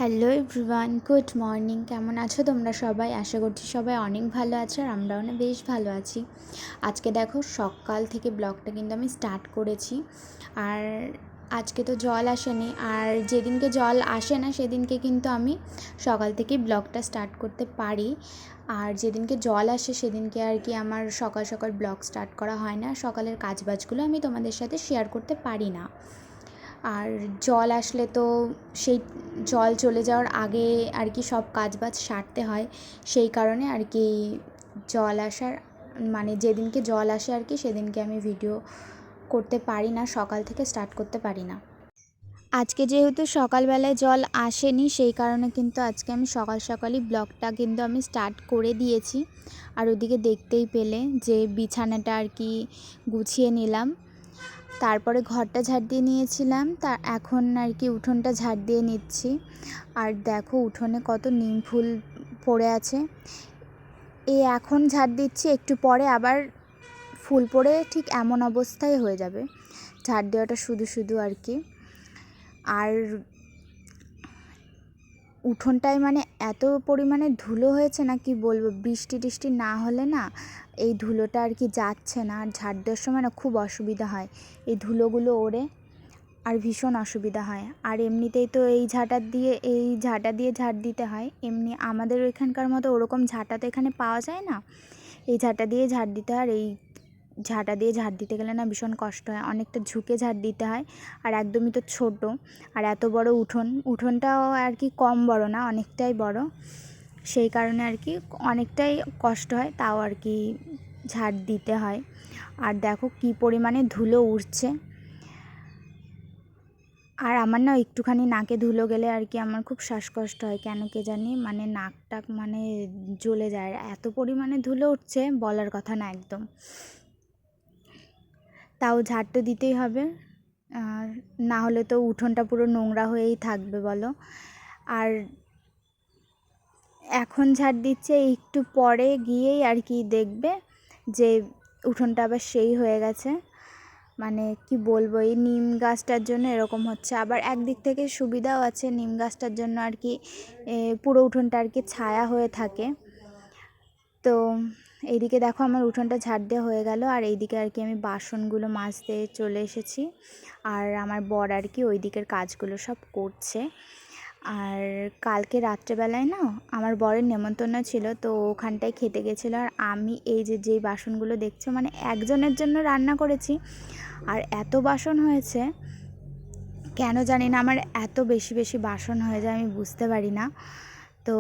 Hello everyone, good morning. কেমন আছো তোমরা সবাই? আশা করছি সবাই অনেক ভালো আছো আর আমরাও না বেশ ভালো আছি। আজকে দেখো সকাল থেকে ব্লগটা কিন্তু আমি স্টার্ট করেছি। আর আজকে তো জল আসেনি, আর যেদিনকে জল আসে না সেদিনকে কিন্তু আমি সকাল থেকেই ব্লগটা স্টার্ট করতে পারি। আর যেদিনকে জল আসে সেদিনকে আর কি আমার সকাল সকাল ব্লগ স্টার্ট করা হয় না। সকালের কাজবাজগুলো আমি তোমাদের সাথে শেয়ার করতে পারি না। আর জল আসলে তো সেই জল চলে যাওয়ার আগে আর কি সব কাজবাজ সারতে হয়। সেই কারণে আর কি জল আসার মানে যেদিনকে জল আসে আর কি সেদিনকে আমি ভিডিও করতে পারি না, সকাল থেকে স্টার্ট করতে পারি না। আজকে যেহেতু সকালবেলায় জল আসেনি সেই কারণে কিন্তু আজকে আমি সকাল সকালই ব্লগটা কিন্তু আমি স্টার্ট করে দিয়েছি। আর ওদিকে দেখতেই পেলে যে বিছানাটা আর কি গুছিয়ে নিলাম, তারপরে ঘরটা ঝাড় দিয়ে নিয়েছিলাম, এখন আর কি উঠোনটা ঝাড় দিয়ে নিচ্ছি। আর দেখো উঠোনে কত নিম ফুল পড়ে আছে। এখন ঝাড় দিচ্ছি, একটু পরে আবার ফুল পড়ে ঠিক এমন অবস্থায় হয়ে যাবে। ঝাড় দেওয়াটা শুধু শুধু আর কি। আর উঠোনটায় মানে এত পরিমাণে ধুলো হয়েছে না, কি বলবো, বৃষ্টি টিষ্টি না হলে না এই ধুলোটা আর কি যাচ্ছে না। আর ঝাড় দেওয়ার সময় না খুব অসুবিধা হয়, এই ধুলোগুলো ওড়ে আর ভীষণ অসুবিধা হয়। আর এমনিতেই তো এই ঝাঁটা দিয়ে ঝাড় দিতে হয়, এমনি আমাদের ওইখানকার মতো ওরকম ঝাঁটা তো এখানে পাওয়া যায় না। এই ঝাঁটা দিয়ে ঝাড় দিতে হয়, আর এই ঝাঁটা দিয়ে ঝাড় দিতে গেলে না ভীষণ কষ্ট হয়, অনেকটা ঝুঁকে ঝাড় দিতে হয়। আর একদমই তো ছোট, আর এত বড় উঠোনটাও আর কি কম বড় না, অনেকটাই বড়। সেই কারণে আর কি অনেকটাই কষ্ট হয়, তাও আর কি ঝাড় দিতে হয়। আর দেখো কি পরিমাণে ধুলো উঠছে। আর আমার না একটুখানি নাকে ধুলো গেলে আর কি আমার খুব শ্বাসকষ্ট হয়, কেন কে জানি, মানে নাক টাক মানে জ্বলে যায়, এত পরিমাণে ধুলো উঠছে বলার কথা না একদম। তাও ঝাড় তো দিতেই হবে, আর না হলে তো উঠোনটা পুরো নোংরা হয়েই থাকবে বলো। আর এখন ঝাড় দিচ্ছে, একটু পরে গিয়েই আর কি দেখবে যে উঠোনটা আবার সেই হয়ে গেছে। মানে কি বলবো, এই নিম গাছটার জন্য এরকম হচ্ছে। আবার একদিক থেকে সুবিধাও আছে, নিম গাছটার জন্য আর কি পুরো উঠোনটা আর কি ছায়া হয়ে থাকে। তো এইদিকে দেখো আমার উঠোনটা ঝাড় দেওয়া হয়ে গেল, আর এইদিকে আর কি আমি বাসনগুলো মাজতে চলে এসেছি। আর আমার বর আর কি ওই দিকের কাজগুলো সব করছে। আর কালকে রাত্রেবেলায় না আমার বরের নেমন্তন্ন ছিল, তো ওখানটায় খেতে গেছিলো। আর আমি এই যেই বাসনগুলো দেখছো, মানে একজনের জন্য রান্না করেছি, আর এত বাসন হয়েছে কেন জানি না, আমার এত বেশি বেশি বাসন হয়ে যায় আমি বুঝতে পারি না। তো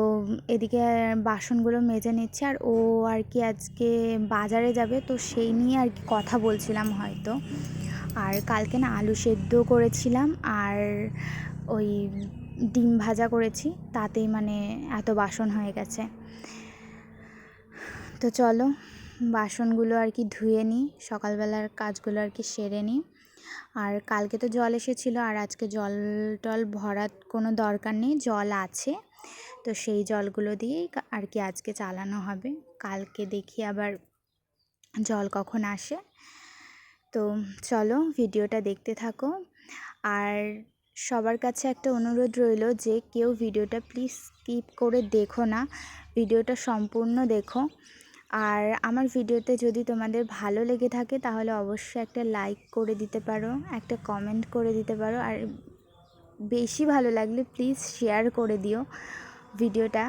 এদিকে বাসনগুলো মেজে নিচ্ছে, আর ও আর কি আজকে বাজারে যাবে, তো সেই নিয়ে আর কি কথা বলছিলাম হয়তো। আর কালকে না আলু সেদ্ধ করেছিলাম, আর ওই ডিম ভাজা করেছি, তাতেই মানে এত বাসন হয়ে গেছে। তো চলো বাসনগুলো আর কি ধুয়ে নিই, সকালবেলার কাজগুলো আর কি সেরে নিই। আর কালকে তো জল এসেছিলো, আর আজকে জল টল ভরার কোনো দরকার নেই, জল আছে, তো সেই জলগুলো দিয়েই আর কি আজকে চালানো হবে। কালকে দেখি আবার জল কখন আসে। তো চলো ভিডিওটা দেখতে থাকো। আর সবার কাছে একটা অনুরোধ রইল যে কেউ ভিডিওটা প্লিজ স্কিপ করে দেখো না, ভিডিওটা সম্পূর্ণ দেখো। আর আমার ভিডিওতে যদি তোমাদের ভালো লেগে থাকে তাহলে অবশ্যই একটা লাইক করে দিতে পারো, একটা কমেন্ট করে দিতে পারো, আর বেশি ভালো লাগলে প্লিজ শেয়ার করে দিও ভিডিওটা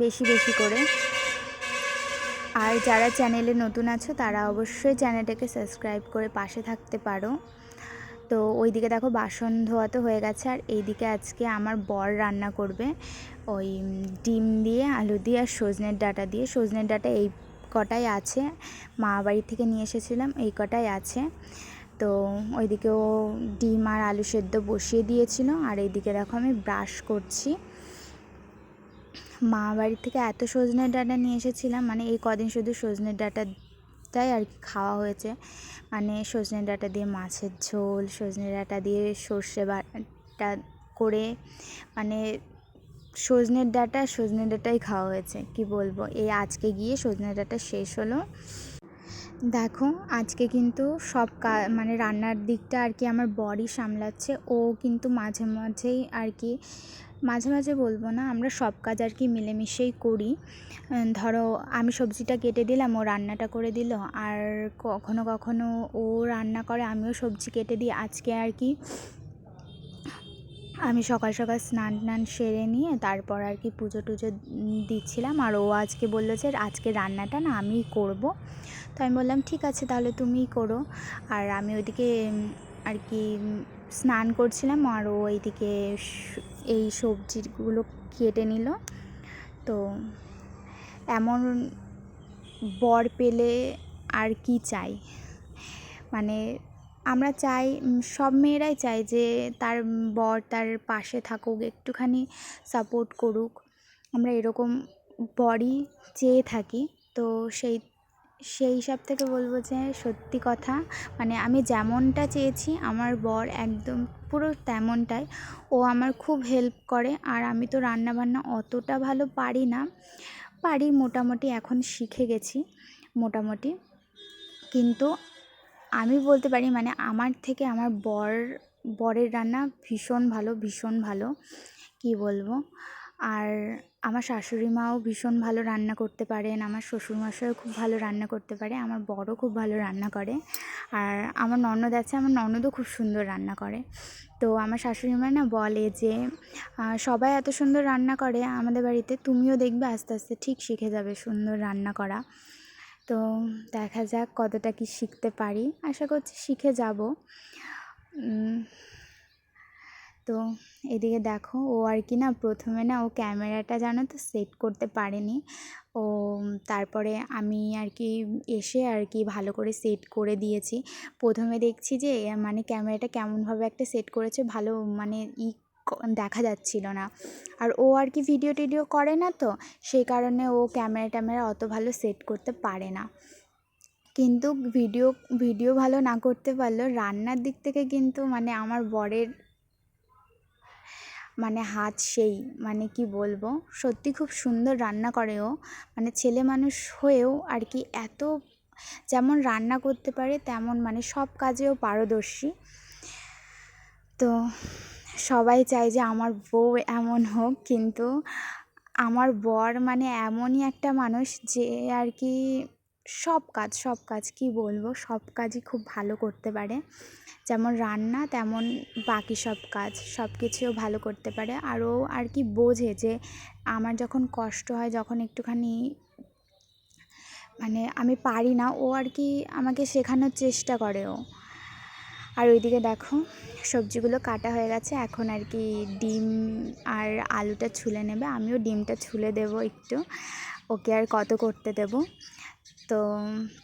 বেশি বেশি করে। আর যারা চ্যানেলে নতুন আছো তারা অবশ্যই চ্যানেলটাকে সাবস্ক্রাইব করে পাশে থাকতে পারো। তো ওইদিকে দেখো বাসন ধোয়া তো হয়ে গেছে, আর এইদিকে আজকে আমার বর রান্না করবে ওই ডিম দিয়ে, আলু দিয়ে, আর সজনের ডাঁটা দিয়ে। সজনের ডাঁটা এই কটাই আছে, মা বাড়ি থেকে নিয়ে এসেছিলাম, এই কটাই আছে। তো ওইদিকেও ডিম আর আলু সেদ্ধ বসিয়ে দিয়েছিল, আর এইদিকে দেখো আমি ব্রাশ করছি। মা বাড়ি থেকে এত সজনের ডাঁটা নিয়ে এসেছিলাম, মানে এই কদিন শুধু সজনের ডাঁটাটাই আর কি খাওয়া হয়েছে। মানে সজনে ডাঁটা দিয়ে মাছের ঝোল, সজনে ডাঁটা দিয়ে সর্ষে বাটা করে, মানে সজনের ডাঁটাই খাওয়া হয়েছে, কি বলবো। এই আজকে গিয়ে সজনে ডাঁটা শেষ হলো। দেখো আজকে কিন্তু সব মানে রান্নার দিকটা আর কি আমার বরই সামলাচ্ছে, ও কিন্তু মাঝে মাঝেই আর কি মাঝে মাঝে বলবো না, আমরা সব কাজ আর কি মিলেমিশেই করি। ধরো আমি সবজিটা কেটে দিলাম, ও রান্নাটা করে দিল, আর কখনো কখনো ও রান্না করে আমিও সবজি কেটে দিই। আজকে আর কি আমি সকাল সকাল স্নান টান সেরে নিয়ে তারপর আর কি পুজো টুজো দিচ্ছিলাম, আর ও আজকে বললো যে আজকে রান্নাটা না আমিই করব। তো আমি বললাম ঠিক আছে তাহলে তুমিই করো। আর আমি ওইদিকে আর কি স্নান করছিলাম, আর ও এইদিকে এই সবজিগুলো কেটে নিল। তো এমন বর পেলে আর কি চাই, মানে আমরা চাই, সব মেয়েরাই চায় যে তার বর তার পাশে থাকুক, একটুখানি সাপোর্ট করুক। আমরা এরকম বরই চেয়ে থাকি। তো সেই হিসাব থেকে বলবো যে সত্যি কথা, মানে আমি যেমনটা চেয়েছি আমার বর একদম পুরো তেমনটাই। ও আমার খুব হেল্প করে। আর আমি তো রান্নাবান্না অতটা ভালো পারি না, পারি মোটামুটি, এখন শিখে গেছি মোটামুটি। কিন্তু আমি বলতে পারি মানে আমার থেকে আমার বরের রান্না ভীষণ ভালো, ভীষণ ভালো, কী বলবো। আর আমার শাশুড়ি মাও ভীষণ ভালো রান্না করতে পারেন, আমার শ্বশুরমশাইও খুব ভালো রান্না করতে পারে, আমার বরও খুব ভালো রান্না করে। আর আমার ননদ আছে, আমার ননদও খুব সুন্দর রান্না করে। তো আমার শাশুড়ি মা না বলে যে সবাই এত সুন্দর রান্না করে আমাদের বাড়িতে, তুমিও দেখবে আস্তে আস্তে ঠিক শিখে যাবে সুন্দর রান্না করা। তো দেখা যাক কতটা কি শিখতে পারি, আশা করছি শিখে যাব। তো এদিকে দেখো ও আর কি না প্রথমে না ও ক্যামেরাটা জানো তো সেট করতে পারেনি। ও তারপরে আমি আর কি এসে আর কি ভালো করে সেট করে দিয়েছি। প্রথমে দেখছি যে মানে ক্যামেরাটা কেমনভাবে একটা সেট করেছে, ভালো মানে দেখা যাচ্ছিল না। আর ও আর কি ভিডিও টিডিও করে না, তো সেই কারণে ও ক্যামেরা অত ভালো সেট করতে পারে না। কিন্তু ভিডিও ভালো না করতে পারলেও রান্নার দিক থেকে কিন্তু মানে আমার বরের মানে হাত সেই, মানে কি বলবো, সত্যি খুব সুন্দর রান্না করে ও। মানে ছেলে মানুষ হয়েও আর কি এত যেমন রান্না করতে পারে তেমন মানে সব কাজেও পারদর্শী। তো সবাই চায় যে আমার বউ এমন হোক, কিন্তু আমার বর মানে এমনই একটা মানুষ যে আর কি সব কাজ কি বলবো, সব কাজই খুব ভালো করতে পারে। যেমন রান্না তেমন বাকি সব কাজ সব কিছুও ভালো করতে পারে। আর ও আর কি বোঝে যে আমার যখন কষ্ট হয়, যখন একটুখানি মানে আমি পারি না, ও আর কি আমাকে শেখানোর চেষ্টা করে ও। আর ওইদিকে দেখো সবজিগুলো কাটা হয়ে গেছে, এখন আর কি ডিম আর আলুটা ছুলে নেবে, আমিও ডিমটা ছুলে দেবো একটু, ওকে আর কত করতে দেবো। তো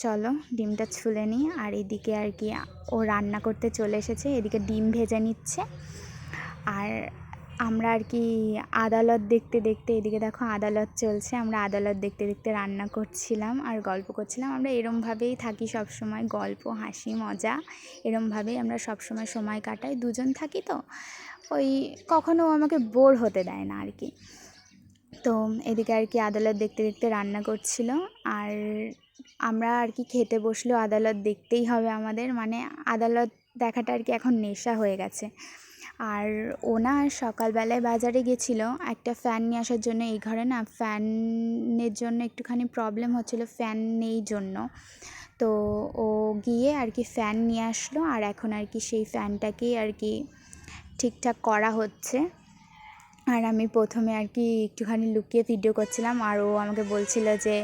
চলো ডিমটা ছুলে নিই। আর এদিকে আর কি ও রান্না করতে চলে এসেছে, এদিকে ডিম ভেজে নিচ্ছে। আর আমরা আর কি আদালত দেখতে দেখতে, এদিকে দেখো আদালত চলছে, আমরা আদালত দেখতে দেখতে রান্না করছিলাম আর গল্প করছিলাম। আমরা এরমভাবেই থাকি সব সময়, গল্প হাসি মজা এরমভাবেই আমরা সব সময় কাটাই, দুজন থাকি তো ওই কখনো আমাকে বোর হতে দেয় না আর কি। তো এদিকে আর কি আদালত দেখতে দেখতে রান্না করছিল। আর আমরা আর কি খেতে বসলেও আদালত দেখতেই হবে আমাদের, মানে আদালত দেখাটা আর কি এখন নেশা হয়ে গেছে। আর ও না সকালবেলায় বাজারে গেছিলো একটা ফ্যান নিয়ে আসার জন্য, এই ঘরে না ফ্যানের জন্য একটুখানি প্রবলেম হচ্ছিলো, ফ্যান নেই জন্য। তো ও গিয়ে আর কি ফ্যান নিয়ে আসলো, আর এখন আর কি সেই ফ্যানটাকেই আর কি ঠিকঠাক করা হচ্ছে। আর আমি প্রথমে আর কি একটুখানি লুকিয়ে ভিডিও করছিলাম, আর ও আমাকে বলছিল যে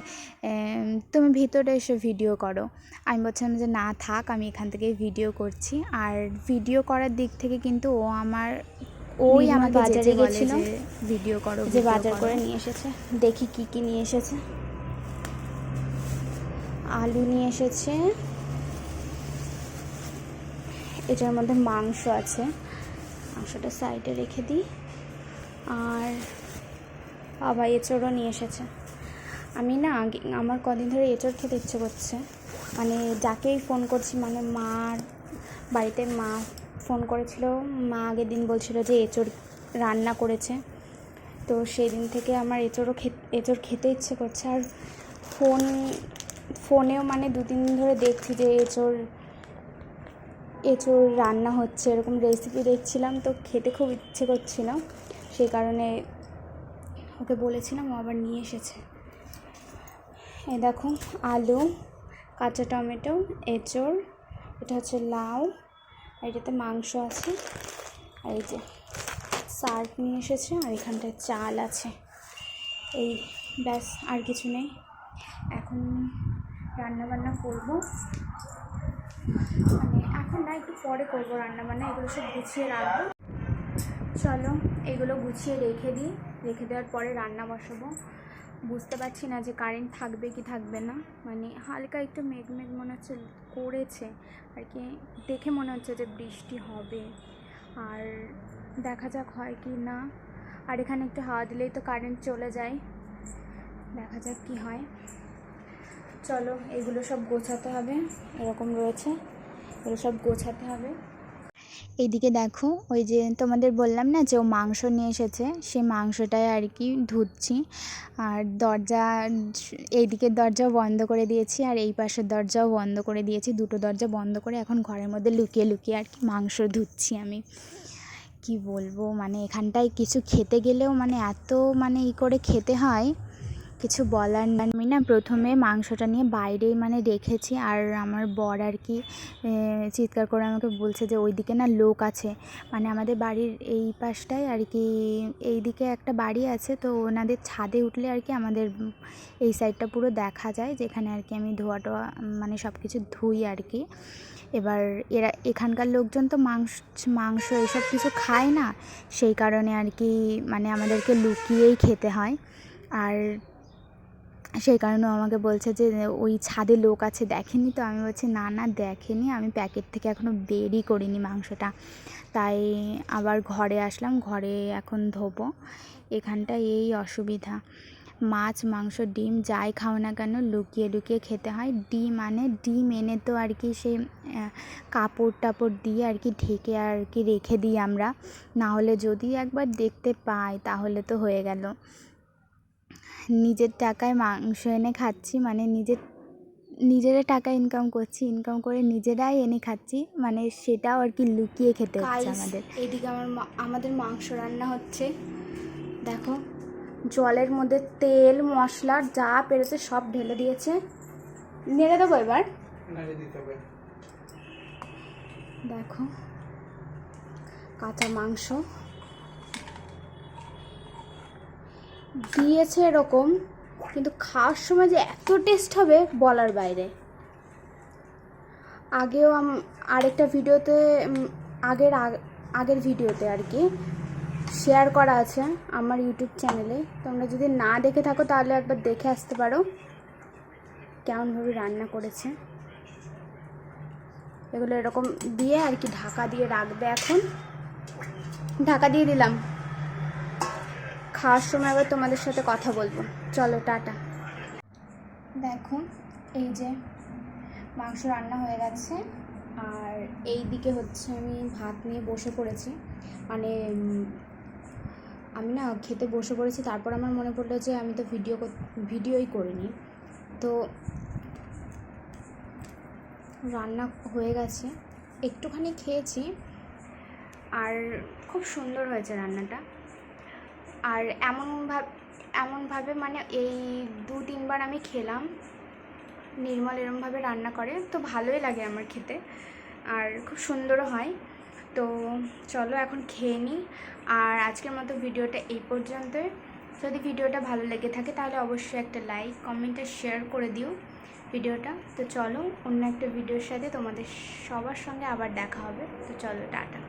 তুমি ভিতরে এসে ভিডিও করো। আমি বলছিলাম যে না থাক, আমি এখান থেকেই ভিডিও করছি। আর ভিডিও করার দিক থেকে কিন্তু ওই আমাকে বাজারে গেছিল ভিডিও করো, যে বাজার করে নিয়ে এসেছে। দেখি কি কি নিয়ে এসেছে। আলু নিয়ে এসেছে, এটার মধ্যে মাংস আছে, মাংসটা সাইডে রেখে দিই। আর বাবা এঁচড়ও নিয়ে এসেছে। আমি না আমার কদিন ধরে এঁচড় খেতে ইচ্ছে করছে, মানে যাকেই ফোন করছি, মানে মার বাড়িতে মা ফোন করেছিল, মা আগের দিন বলছিল যে এঁচড় রান্না করেছে। তো সেই দিন থেকে আমার এঁচড় খেতে ইচ্ছে করছে। আর ফোনেও মানে 2-3 দিন ধরে দেখছি যে এঁচড় রান্না হচ্ছে, এরকম রেসিপি দেখছিলাম, তো খেতে খুব ইচ্ছে করছিল। সেই কারণে ওকে বলেছিলাম, ও আবার নিয়ে এসেছে। এই দেখো আলু, কাঁচা টমেটো, এঁচড়, এটা হচ্ছে লাউ, আর এটাতে মাংস আছে, আর এই যে সার্ফ নিয়ে এসেছে, আর এখানটায় চাল আছে। এই ব্যাস, আর কিছু নেই। এখন রান্নাবান্না করবো, মানে এখন না, একটু পরে করবো রান্নাবান্না। এগুলো সব গুছিয়ে রাখবো। চলো এগুলো গুছিয়ে রেখে দিই, রেখে দেওয়ার পরে রান্না বসাবো। বুঝতে পারছি না যে কারেন্ট থাকবে কি থাকবে না, মানে হালকা একটু মেঘ মেঘ মনে হচ্ছে করেছে আর কি, দেখে মনে হচ্ছে যে বৃষ্টি হবে, আর দেখা যাক হয় কি না। আর এখানে একটু হাওয়া দিলেই তো কারেন্ট চলে যায়, দেখা যাক কি হয়। চলো এগুলো সব গোছাতে হবে, এরকম রয়েছে, এগুলো সব গোছাতে হবে। এইদিকে দেখো, ওই যে তোমাদের বললাম না যে ও মাংস নিয়ে এসেছে, সেই মাংসটাই আর কি ধুচ্ছি। আর দরজা, এইদিকের দরজাও বন্ধ করে দিয়েছি, আর এই পাশের দরজাও বন্ধ করে দিয়েছি। দুটো দরজা বন্ধ করে এখন ঘরের মধ্যে লুকিয়ে লুকিয়ে আর কি মাংস ধুচ্ছি আমি। কি বলবো, মানে এখানটায় কিছু খেতে গেলেও মানে এত মানে করে খেতে হয়, কিছু বলার না। আমি না প্রথমে মাংসটা নিয়ে বাইরেই মানে রেখেছি, আর আমার বর আর কি চিৎকার করে আমাকে বলছে যে ওইদিকে না লোক আছে, মানে আমাদের বাড়ির এই পাশটায় আর কি, এই দিকে একটা বাড়ি আছে, তো ওনাদের ছাদে উঠলে আর কি আমাদের এই সাইডটা পুরো দেখা যায়, যেখানে আর কি আমি ধোয়া টোয়া মানে সব কিছু ধুই আর কি। এবার এখানকার লোকজন তো মাংস এসব কিছু খায় না, সেই কারণে আর কি মানে আমাদেরকে লুকিয়েই খেতে হয়। আর সেই কারণেও আমাকে বলছে যে ওই ছাদে লোক আছে, দেখেনি তো? আমি বলছি না না দেখেনি, আমি প্যাকেট থেকে এখনও বেরই করিনি মাংসটা। তাই আবার ঘরে আসলাম, ঘরে এখন ধোবো। এখানটায় এই অসুবিধা, মাছ মাংস ডিম যাই খাও না কেন লুকিয়ে লুকিয়ে খেতে হয়। ডিম এনে তো আর কি সে কাপড় টাপড় দিয়ে আর কি ঢেকে আর কি রেখে দিই আমরা, না হলে যদি একবার দেখতে পাই তাহলে তো হয়ে গেল। নিজের টাকায় মাংস এনে খাচ্ছি, মানে নিজেরা টাকা ইনকাম করছি, ইনকাম করে নিজেরাই এনে খাচ্ছি, মানে সেটাও আর কি লুকিয়ে খেতে হচ্ছে আমাদের। এইদিকে আমাদের মাংস রান্না হচ্ছে, দেখো জলের মধ্যে তেল মশলা যা পেরেছে সব ঢেলে দিয়েছে। নেড়ে দেবো এবার, দেখো কাঁচা মাংস দিয়েছে এরকম, কিন্তু খাওয়ার সময় যে এত টেস্ট হবে বলার বাইরে। আগেও আরেকটা ভিডিওতে, আগের ভিডিওতে আর কি শেয়ার করা আছে আমার ইউটিউব চ্যানেলে, তোমরা যদি না দেখে থাকো তাহলে একবার দেখে আসতে পারো কেমনভাবে রান্না করেছে। এগুলো এরকম দিয়ে আর কি ঢাকা দিয়ে রাখবে। এখন ঢাকা দিয়ে দিলাম, খাওয়ার সময় আবার তোমাদের সাথে কথা বলবো। চলো টাটা। দেখো এই যে মাংস রান্না হয়ে গেছে, আর এই দিকে হচ্ছে আমি ভাত নিয়ে বসে পড়েছি, মানে আমি না খেতে বসে পড়েছি। তারপর আমার মনে পড়লো যে আমি তো ভিডিওই করিনি, তো রান্না হয়ে গেছে, একটুখানি খেয়েছি, আর খুব সুন্দর হয়েছে রান্নাটা। আর এমনভাবে মানে এই 2-3 বার আমি খেলাম, নির্মল এরমভাবে রান্না করে, তো ভালোই লাগে আমার খেতে, আর খুব সুন্দরও হয়। তো চলো এখন খেয়ে নিই। আর আজকের মতো ভিডিওটা এই পর্যন্তই। যদি ভিডিওটা ভালো লেগে থাকে তাহলে অবশ্যই একটা লাইক কমেন্টে শেয়ার করে দিও ভিডিওটা। তো চলো অন্য একটা ভিডিওর সাথে তোমাদের সবার সঙ্গে আবার দেখা হবে। তো চলো টাটা।